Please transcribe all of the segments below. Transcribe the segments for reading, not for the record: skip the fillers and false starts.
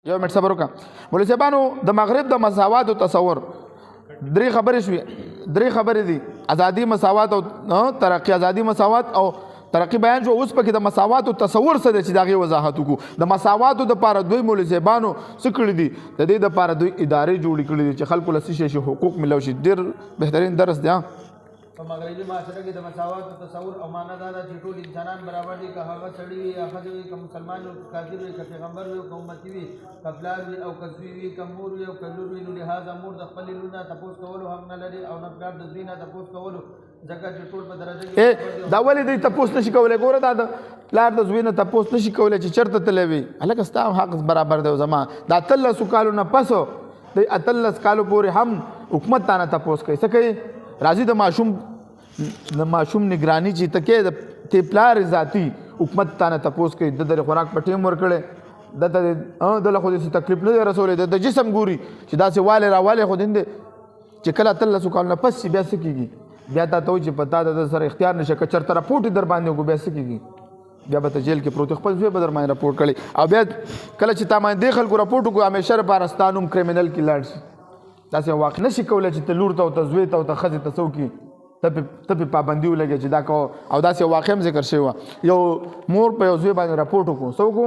یو منټ صبر وکړه مولوي صاحبانو د مغرب د مساوات او تصور درې خبرې شوې درې خبرې دي ازادي مساوات او ترقی ازادي مساوات او ترقی بیان شو اوس پکې د مساوات او تصور څه دی چې دغه وضاحت وکړو د مساوات د لپاره دوی مولوي صاحبانو څه کړي دي د دې لپاره دوی ادارې جوړې کړي دي چې خلکو له څه شي حقوق ملو شي ډېر بهترین درس دی په مغربي معاشره کې د مساوات او تصور او معنا دا ده چې ټول انسانان برابر دي که هغه سړی وي یا ښځه وي که مسلمان وي که کافر وي که پیغمبر وي که امتي وي که پلار وي او که زوی وي که مور وي او که لور وي نو لهذا مور د خپلې لور نه تپوس کولو حق نه لري او نه پلار د زوی نه تپوس کولو ځکه چې ټول په درجه کې دا ولې دوی تپوس نشي کولی ګوره دا د پلار د زوی نه تپوس نشي کولی چې چېرته تللی وي هلکه ستا حق برابر دی زما د 18 کالو نه پس د 18 کالو پورې هم حکومت تا نه تپوس کوي څه کوي راځي د ماشوم نگرانی چې تکې د پلار ذاتی حکومت تا نه تپوس کوي د خوراک په ټیم ورکړی دله خو داسې تکلیف نه دی رسولی د جسم ګوري چې داسې والی راوالی خو دین دی چې کله 18 کالو نه پس بیا څه کېږي بیا تا ته وایي چې په تا د سره اختیار نشه که چېرته راپورټ یې در باندې وکړو بیا څه کېږي بیا به ته جیل کې پروت خپل زوی به در باندې راپورټ کړی او بیا کله چې تا باندې دې خلکو راپورټ وکړو همیشه لپاره ستا نوم کریمینل کې لاړ شي داسې واقع نشي کولی چې ته لور ته او ته زوی ته او ته ښځې ته څه وکړي ته پې پابندي ولګې چې دا کوه او داسې واقع هم ذکر شوی وه یو مور په یو زوی باندې راپورټ وکړو څه وکړو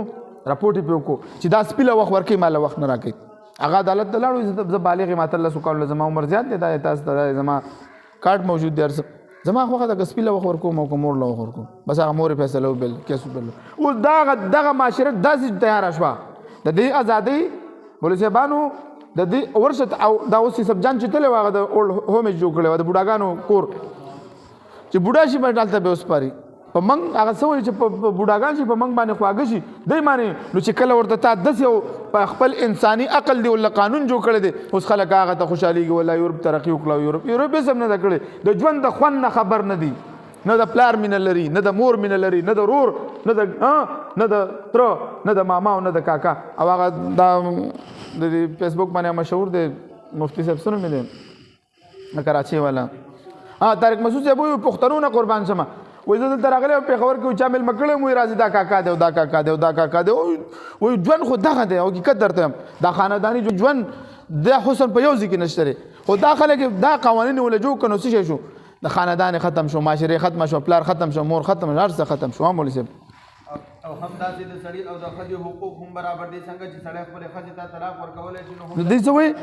راپورټ یې پې وکړو چې دا سپي له وخت ورکوي ما له وخت نه راکوي هغه عدالت ته لاړو زه بالغ یم 18 کالو زما عمر زیات دی دا تاسو ته زما کارت موجود دی هر څه زما خوښه ده که سپي له وخت ورکوم او که مور له وخت ورکوم بس هغه مور یې فیصله وبیل کیس وبیل اوس دغه معاشره داسې تیاره شوه د دې ازادۍ مولوي صاحبانو د دې ورشه او دا اوس یوسف جان چې تللی و هغه د اولډ هوم جوړ کړی و د بوډاګانو کور چې بوډا شي باندې هلته به وسپاري په موږ هغه څه وایي چې په بوډاګان شي په موږ باندې خواږه شي دی باندې نو چې کله ورته تا داسې یو په خپل انساني عقل دی ولا قانون جوړ کړی دی اوس خلک هغه ته خوشحالېږي ولا یورپ ترقي وکړه یورپ یې سم نه ده کړی د ژوند د خوند نه خبر نه دي نه د پلار مینه لري نه د مور مینه لري نه د ورور نه د تره نه د ماما او نه د کاکا او هغه دا د فیسبوک باندې مشهور دی مفتی صاحب څه نوم یې دی کراچۍ والا طارق مسعود صاحب وایي پښتنو نه قربان شمه وایي زه دلته راغلی پېښور کې چا مېلمه کړی وم وایي راځي دا کاکا دی او دا کاکا دی او دا کاکا دی وایي ژوند خو دغه دی او حقیقت درته یم دا خانداني ژوند دا حسن په یو ځای کې نشته دی خو دا خلک دا قوانین یې ولې جوړ کړه نو څه شی شو د خاندان ختم شو معاشرې ختم شو پلار ختم شو مور ختم شو هر څه ختم شو مولوي صاحب او هم داسې د سړي او د ښځې حقوق هم برابر دي څنګه چې سړی خپلې ښځې ته طلاق ورکولی شي نو دوی څه وایي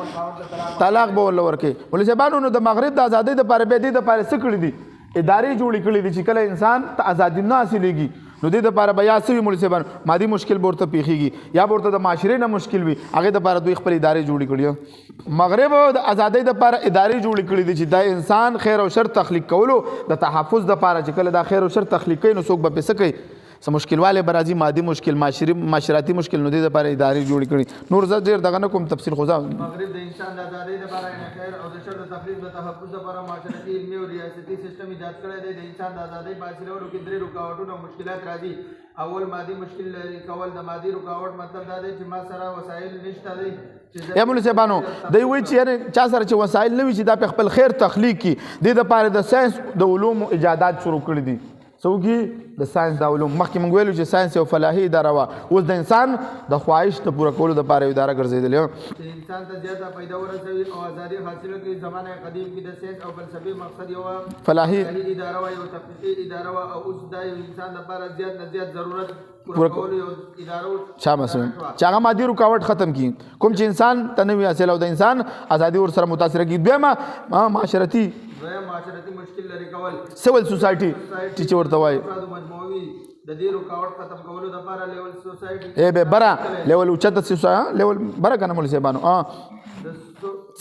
طلاق به ورله ورکوي مولوي صاحبانو نو د مغرب د ازادۍ دپاره بیا دې دپاره څه کړي دي ادارې جوړې کړي دي چې کله انسان ته ازادي نه حاصلېږي نو دې دپاره به یا څه وي مولوي صاحبانو مادي مشکل به ورته پېښېږي یا به ورته د معاشرې نه مشکل وي هغې دپاره دوی خپل ادارې جوړې کړي مغرب د ازادۍ دپاره ادارې جوړې کړي دي چې دا انسان خیر او شر تخلیق کولو د تحفظ دپاره چې کله دا خیر او شر تخلیق کوي نو څوک به پې څه کوي څه مشکل والی به راځي مادي مشکل معاشرتي مشکل نو دې دپاره ادارې جوړې کړي نور زه ډېر دغه نه کوم تفصیل خو مغرب د انسان د ازادۍ دپاره د خیر او د شر د تخلیق د تحفظ دپاره معاشرتي علمي او ریاستي سیستم ایجاد کړی دی د انسان د ازادۍ په حاصلولو کې 3 رکاوټونه او مشکلات راځي اول مادي مشکل لري کول د مادي رکاوټ مطلب دا دی چې ما سره وسایل نشته دی یا مولوي صاحبانو دوی وایي چې یعنې چا سره چې وسایل نه وي چې دا په خپل خیر تخلیق کړي دې دپاره د ساینس د علومو ایجادات شروع کړي دي څوکې د ساینس د علوم مخکې موږ ویلو چې ساینس یو فلاحي اداره وه اوس د انسان د خواهش د پوره کولو دپاره یو اداره ګرځېدلې وه چې انسان ته زیاته پیدا ورسوي او ازادي حاصله کړي زمانه قدیم کې د ساینس او فلسفې مقصد یوه فلاحي اداره وه یو تفریحي اداره وه او اوس دا یو انسان دپاره زیات نه زیات ضرورت پوره کولو یو اداره چا مثلا چې هغه مادي رکاوټ ختم کړي کوم چې انسان ته نه وي حاصل او د انسان ازادي ورسره متاثره کړي دویمه معاشرتي مشکل لري کول سیول سوسایټي چې ورته وایي مجموعي د دې رکاوټ ختم کولو لپاره لیول سوسایټي ای به برا لیول اوچته سوسایټي لیول برا کنه مولوي صاحبانو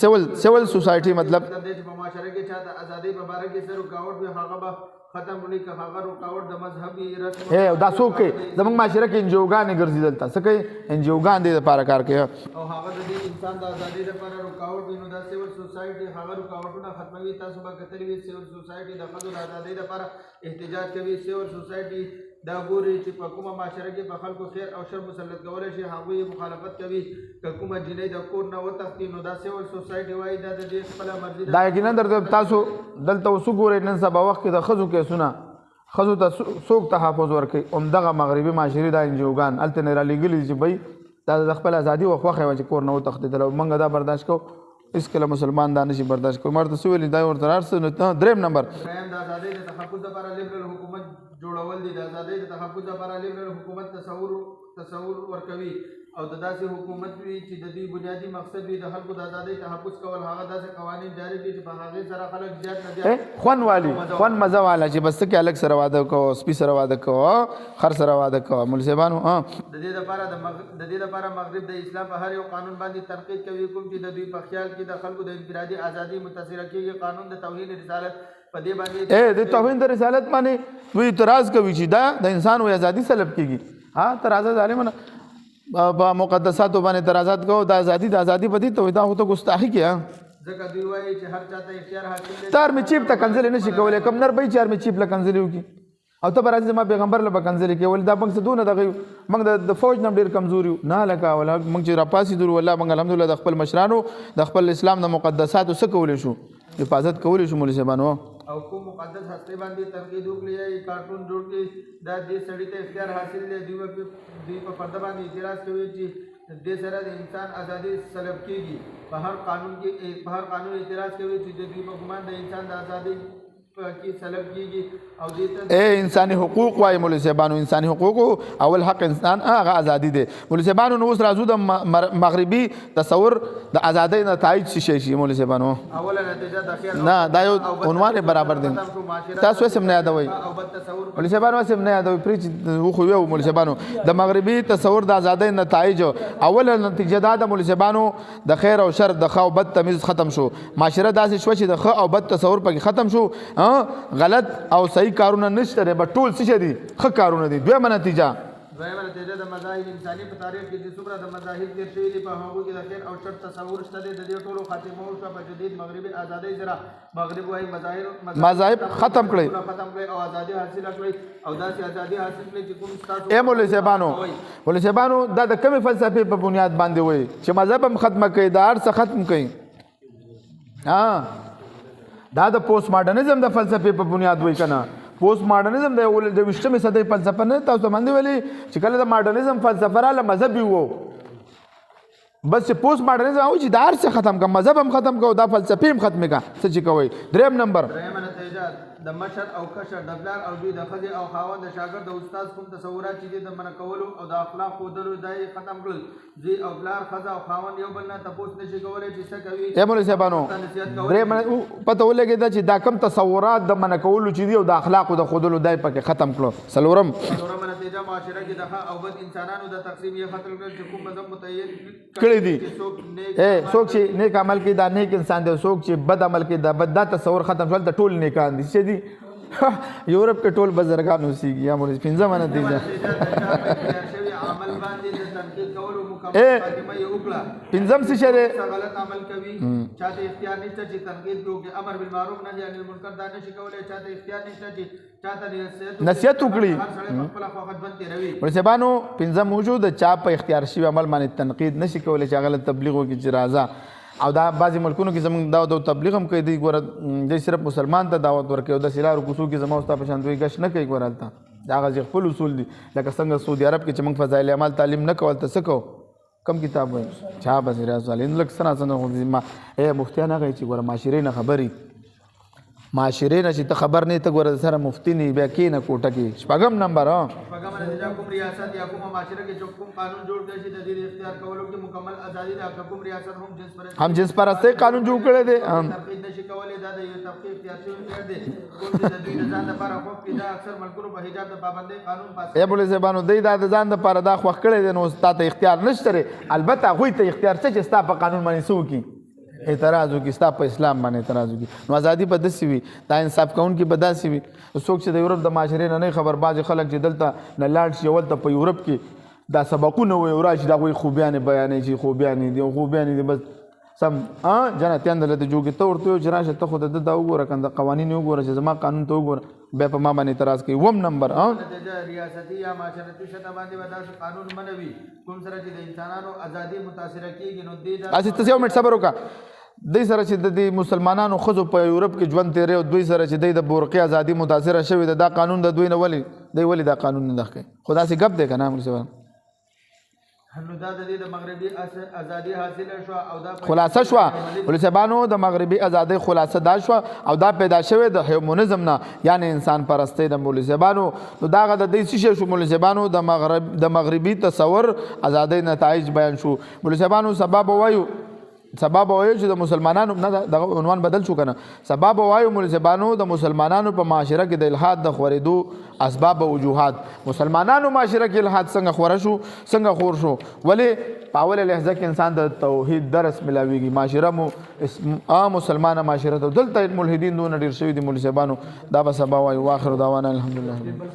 سیول سوسایټي مطلب د دې په معاشره کې چاته ازادي په اړه کې څه رکاوټ وي هغه به ختم ونی که هغه رکاوټ د مذهبي رسم اے دا څوک زموږ معاشره کې انجوګانې ګرځي دلته څه کوي انجوګان دې لپاره کار کوي او هغه د دې انسان د ازادۍ لپاره رکاوټ وي نو دا سیول سوسایټي هغه رکاوټونه ختموي تاسو به کتلي وي سیول سوسایټي د ښځو د ازادۍ لپاره احتجاج کوي سیول سوسایټي دا ګوري چې په کومه معاشره کې په خلکو خیر او شر مسلط کولی شي هغوی مخالفت کوي که کومه جنۍ د کور نه وتښتي نو دا سیول سوسایټي وایي دا د دې خپله مرضي دا یقینا درته تاسو دلته اوس وګورئ نن سبا وخت کې د ښځو کیسونه ښځو ته څوک تحفظ ورکوي همدغه مغربي معاشرې دا انجوګان هلته نه رالیږلي دي چې بهی دا د خپل ازادي او خوخه و چې کور نه وتښتېدل او موږ دا برداشت کو اس کله مسلمان دا نشي برداشت کوي مرته سویل دا ورته ارسنه دریم نمبر دریم د ازادۍ د تحفظ لپاره لیبرل حکومت جوړول دي د ازادۍ د تحفظ لپاره لیبرل حکومت تصور ورکوي او د داسې حکومت وي چې د دې بنیادی مقصد وي د خلکو د ازادۍ تحفظ کول هغه داسې قوانین جاری کړي چې په هغې سره خلک زیات نه زیات خوان والی خوان مزه والا چې بس کې الګ سره واده کو سپي سره واده کو خر سره واده کو ملسبانو د دې لپاره مغرب د اسلام په هر یو قانون باندې تنقید کوي کوم چې د دوی په خیال کې د خلکو د انفرادي ازادي متاثر کیږي قانون د توهین رسالت په دې باندې د توهین د رسالت باندې دوی اعتراض کوي چې دا د انسان او ازادي سلب کیږي ها تراز ظالمانه په مقدساتو باندې اعتراضات کوو د ازادي په دې ته دا هو ته ګستاخی کیا ځکه دوی وایي چې هر چاته اختیار حاصل دی تار می چیپ ته کنځل نه شي کولای کم نر به چار می چیپ له کنځل وکي او ته راځي ما پیغمبر له کنځل کې ول دا موږ څه دونه دغه موږ د فوج نم ډیر کمزوري نه لکه ولا موږ چې راپاسې دور والله موږ الحمدلله د خپل مشرانو د خپل اسلام د مقدساتو څخه کولې شو حفاظت کولې شو مولوی صاحبانو او کوم مقدس هسته باندې تنقید وکړي کارټون جوړ کړي دا دې سړی ته اختیار حاصل دی دوی په فرد باندې اعتراض کوي چې دې سره د انسان ازادي سلب کیږي په هر قانون اعتراض کوي چې د دوی په ګمان د انسان د ازادي کی سلب کیږي او دې اے انساني حقوق وای مولوی صاحبانو انساني حقوق اول حق انسان هغه ازادي دی مولوی صاحبانو نو اوس راځو د مغربي تصور د ازادۍ نتایج څه شي مولوی صاحبانو اوله نتیجه د خیر نه دا یو عنوان برابر دي تاسو سم نه یادوي مولوی صاحبانو سم نه یادوي پرې خو یو مولوی صاحبانو د مغربي تصور د ازادۍ نتایج اوله نتیجه دا د مولوی صاحبانو د خیر او شر د خو بد تمیز ختم شو معاشره داسې شو چې د خو او بد تصور پکې ختم شو غلط او صحیح کارونه نشته به ټول څه دي ښه کارونه دي دویمه نتیجه د مذاهب انساني په تاریخ کې چې څومره د مذاهب تیر شوي دي په هغو کې د خیر او شر تصور شته دی د دې ټولو خاتمه وشوه په جدید مغربي ازادۍ سره مغرب وایي مذاهب ختم کړئ او ازادي حاصله کړئ او داسې ازادي حاصل کړئ چې کوم ستاسو اے مولوی صاحبانو دا د کومې فلسفې په بنیاد باندې وایي چې مذهب هم ختمه کوي دا هر څه ختم کوي دا د پوسټ ماډرنزم د فلسفې په بنیاد وای کنه پوسټ ماډرنزم د 20مې صدۍ فلسفه نه تاسو باندې ویلي چې کله د ماډرنزم فلسفه را ل مذهب وو بس چې پوسټ ماډرنزم او چې دار څخه ختم کا مذهب هم ختم کو دا فلسفه هم ختمه کا څه چې کوي دریم نمبر د مشر او کشر د بلار او دوی د خځې او خاوند د شاګرد او استاد کوم تصورات چې د منع کولو او د اخلاق خودلو دای ختم کړل دوی او بلار خځه او خاوند یو بل نه تاسو نشي کولای چې څه کوي اے مولوی صاحبانو درې پته ولګی چې دا کم تصورات د منع کولو چې دی او د اخلاق او د خودلو دای پکې ختم کړو سلورم نتیجه معاشره کې د او بد انسانانو د تقسیم یې ختم کړل چې کوم مذهب متعین کړی دي اے څوک چې نیک عمل کوي دا نیک انسان دی څوک چې بد عمل کوي دا بد دا تصور ختم شول د ټول نیکان دي چې دي یورپ کې ټول بزرګان اوسېږي یا مولوی پنځمه نتیجه عمل باندې د تنقید کولو مکمل خاتمه یې وکړه پنځم څه شری غلط عمل کوي چاته اختیار نشته چې تنقید وکړي امر بالمعروف نهي عن المنکر دا نشي کولای چاته اختیار نشته چې چاته نصیحت وکړي هر سړی خپل خواخد بنتي روي ورسبانو پنځم موجود چا په اختیار شوی عمل باندې تنقید نشي کولای چې غلط تبلیغ وکړي چې راځه او دا بعضی ملکونو کې زموږ دعوت او تبلیغ هم کوي دی ګوره د صرف مسلمان ته دعوت ورکوي او د سلارو کوڅو کې زموږ ستا په شان دوی غش نه کوي ګورالته دا غږ خپل اصول دي لکه څنګه سعودي عرب کې چې موږ فضایل اعمال تعلیم نه کول ته څه کوو کم کتاب وایي چا بس ریاض والین لک سنا څنګه ما اے مفتیان هغه چې ګوره معاشرې نه خبري معاشرې نه چې ته خبر نه ته ګوره سره مفتی نه بیا کې نه کوټه کې شپږم نمبر شپږم نتیجه کوم ریاست یا کوم معاشره کې چې کوم قانون جوړ کړي چې د دې اختیار کولو کې مکمل ازادي ده کوم ریاست هم جنس پرستی قانون جوړ کړی دی تفقید نشي کولای دا د یو تفقید اختیار شوی کړی دی کوم چې د دوی د ځان لپاره خو کې دا اکثر ملکونو په حجاب د پابندۍ قانون پاس ای بوله زبانو دی دا د ځان لپاره دا خو کړی دی نو ستاسو اختیار نشته البته غوي ته اختیار څه چې ستاسو په قانون باندې سو کی اعتراض وکي ستاسو په اسلام باندې اعتراض وکي نو ازادي په داسې وي دا انصاف کون کې په داسې وي څوک چې د یورپ د معاشرې نه خبر باز خلک چې دلته نه لاړ شي ولته په یورپ کې دا سبقونه وي وراشي دا غوي خوبيان بیانې چې خوبيان دي خوبيان دي بس سم جنتیان دلته جوړ ته ورته چې راشه ته خود د دا وګوره کنده قوانین وګوره چې زما قانون ته وګوره به په ما باندې اعتراض کوي وم نمبر ریاستي یا معاشرتي سطح باندې وداسې قانون منوي کوم سره چې د انسانانو ازادي متاثر کیږي نو دې اسی تاسو یو منټ صبر وکړه دوی سره چې د مسلمانانو خزو په یورپ کې ژوند تیرې او دوی سره چې د بورقي ازادي متاثر شوی دا قانون د دوی نه ولی دا قانون نه دغه خدا سي غب دې کنه موږ نو دا د دې د مغربي ازادي حاصله شو او دا خلاصه شو ولې سبانو د مغربي ازادۍ خلاصه دا شو او دا پیدا شوه د هیومنزم نه یعنی انسان پرستی د مولوی سبانو نو دا غد د څه شو مولوی سبانو د مغربي تصور ازادۍ نتایج بیان شو مولوی سبانو سبب وایو چې د مسلمانانو نه د عنوان بدل شو کنه سبب وایو مولوی سبانو د مسلمانانو په معاشره کې د الحاد د خورېدو اسباب او وجوهات مسلمانانو معاشره کې الحاد څنګه خور شو څنګه خور شو ولې پاول لهجه کې انسان د توحید درس ملاويږي معاشره مو مسلمانه معاشره ته دلته ملحدین دون ډیر شوی دي مولوی سبانو دا به سبب وایو واخر دعوانا الحمدلله